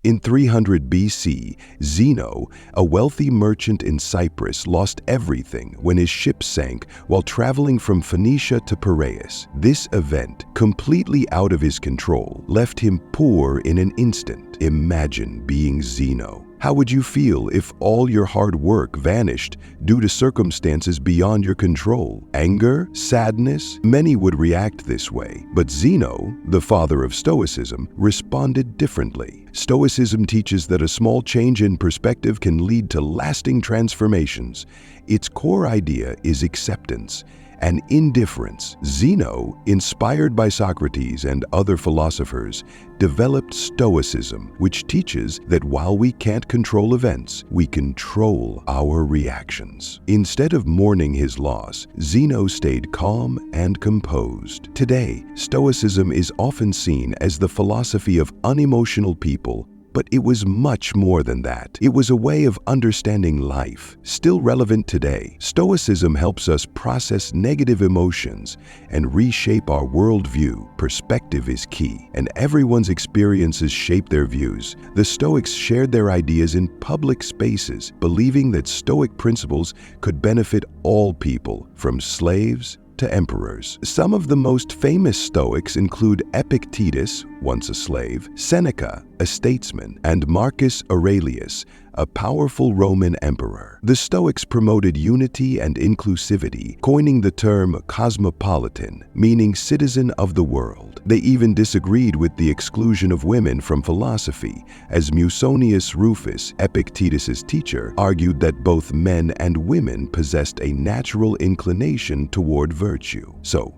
In 300 BC, Zeno, a wealthy merchant in Cyprus, lost everything when his ship sank while traveling from Phoenicia to Piraeus. This event, completely out of his control, left him poor in an instant. Imagine being Zeno. How would you feel if all your hard work vanished due to circumstances beyond your control? Anger? Sadness? Many would react this way. But Zeno, the father of Stoicism, responded differently. Stoicism teaches that a small change in perspective can lead to lasting transformations. Its core idea is acceptance and indifference. Zeno, inspired by Socrates and other philosophers, developed Stoicism, which teaches that while we can't control events, we control our reactions. Instead of mourning his loss, Zeno stayed calm and composed. Today, Stoicism is often seen as the philosophy of unemotional people, but it was much more than that. It was a way of understanding life. Still relevant today, Stoicism helps us process negative emotions and reshape our worldview. Perspective is key, and everyone's experiences shape their views. The Stoics shared their ideas in public spaces, believing that Stoic principles could benefit all people, from slaves to emperors. Some of the most famous Stoics include Epictetus, once a slave, Seneca, a statesman, and Marcus Aurelius, a powerful Roman emperor. The Stoics promoted unity and inclusivity, coining the term cosmopolitan, meaning citizen of the world. They even disagreed with the exclusion of women from philosophy, as Musonius Rufus, Epictetus's teacher, argued that both men and women possessed a natural inclination toward virtue. So,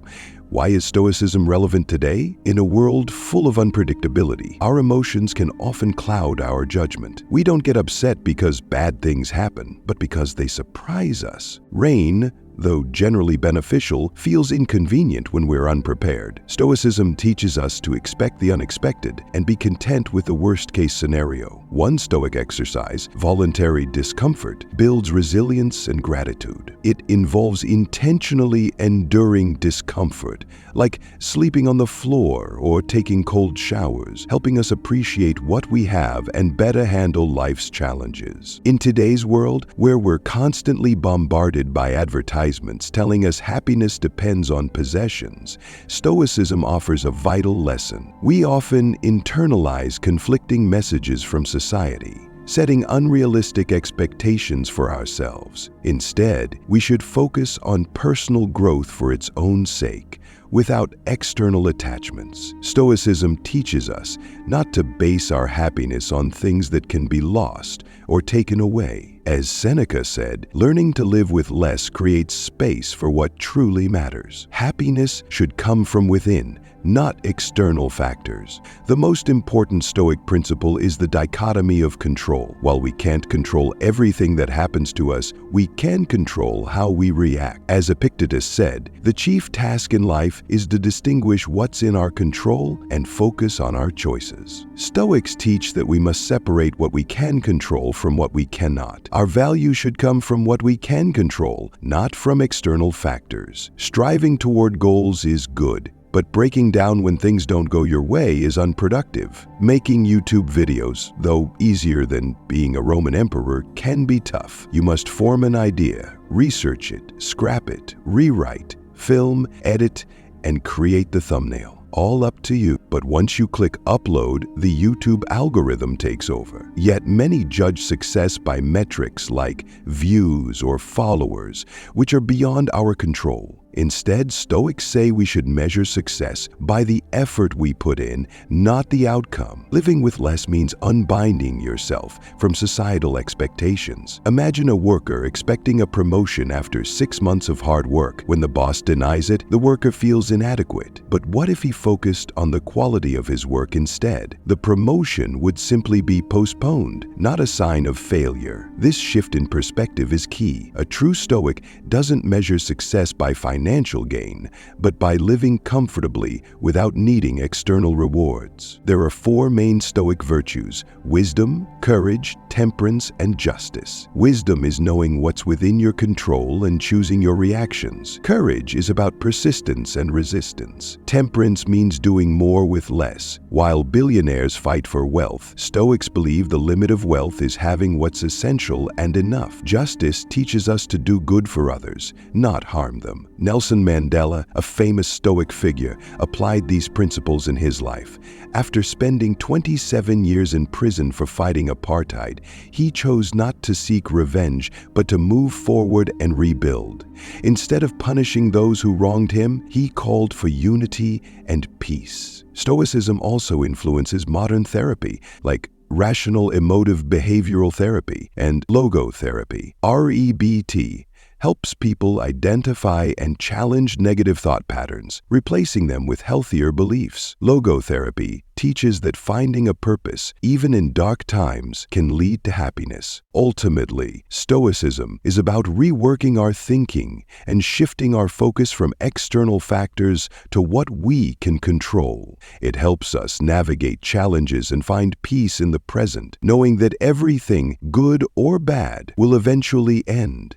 why is Stoicism relevant today? In a world full of unpredictability, our emotions can often cloud our judgment. We don't get upset because bad things happen, but because they surprise us. Rain, though generally beneficial, feels inconvenient when we're unprepared. Stoicism teaches us to expect the unexpected and be content with the worst-case scenario. One Stoic exercise, voluntary discomfort, builds resilience and gratitude. It involves intentionally enduring discomfort, like sleeping on the floor or taking cold showers, helping us appreciate what we have and better handle life's challenges. In today's world, where we're constantly bombarded by advertisements telling us happiness depends on possessions, Stoicism offers a vital lesson. We often internalize conflicting messages from society, setting unrealistic expectations for ourselves. Instead, we should focus on personal growth for its own sake, without external attachments. Stoicism teaches us not to base our happiness on things that can be lost or taken away. As Seneca said, learning to live with less creates space for what truly matters. Happiness should come from within, not external factors. The most important Stoic principle is the dichotomy of control. While we can't control everything that happens to us, we can control how we react. As Epictetus said, the chief task in life is to distinguish what's in our control and focus on our choices. Stoics teach that we must separate what we can control from what we cannot. Our value should come from what we can control, not from external factors. Striving toward goals is good, but breaking down when things don't go your way is unproductive. Making YouTube videos, though easier than being a Roman emperor, can be tough. You must form an idea, research it, scrap it, rewrite, film, edit, and create the thumbnail. All up to you, but once you click upload, the YouTube algorithm takes over. Yet many judge success by metrics like views or followers, which are beyond our control. Instead, Stoics say we should measure success by the effort we put in, not the outcome. Living with less means unbinding yourself from societal expectations. Imagine a worker expecting a promotion after 6 months of hard work. When the boss denies it, the worker feels inadequate. But what if he focused on the quality of his work instead? The promotion would simply be postponed, not a sign of failure. This shift in perspective is key. A true Stoic doesn't measure success by financial financial gain, but by living comfortably without needing external rewards. There are four main Stoic virtues: wisdom, courage, temperance, and justice. Wisdom is knowing what's within your control and choosing your reactions. Courage is about persistence and resistance. Temperance means doing more with less. While billionaires fight for wealth, Stoics believe the limit of wealth is having what's essential and enough. Justice teaches us to do good for others, not harm them. Nelson Mandela, a famous Stoic figure, applied these principles in his life. After spending 27 years in prison for fighting apartheid, he chose not to seek revenge, but to move forward and rebuild. Instead of punishing those who wronged him, he called for unity and peace. Stoicism also influences modern therapy, like rational emotive behavioral therapy and logotherapy. REBT helps people identify and challenge negative thought patterns, replacing them with healthier beliefs. Logotherapy teaches that finding a purpose, even in dark times, can lead to happiness. Ultimately, Stoicism is about reworking our thinking and shifting our focus from external factors to what we can control. It helps us navigate challenges and find peace in the present, knowing that everything, good or bad, will eventually end.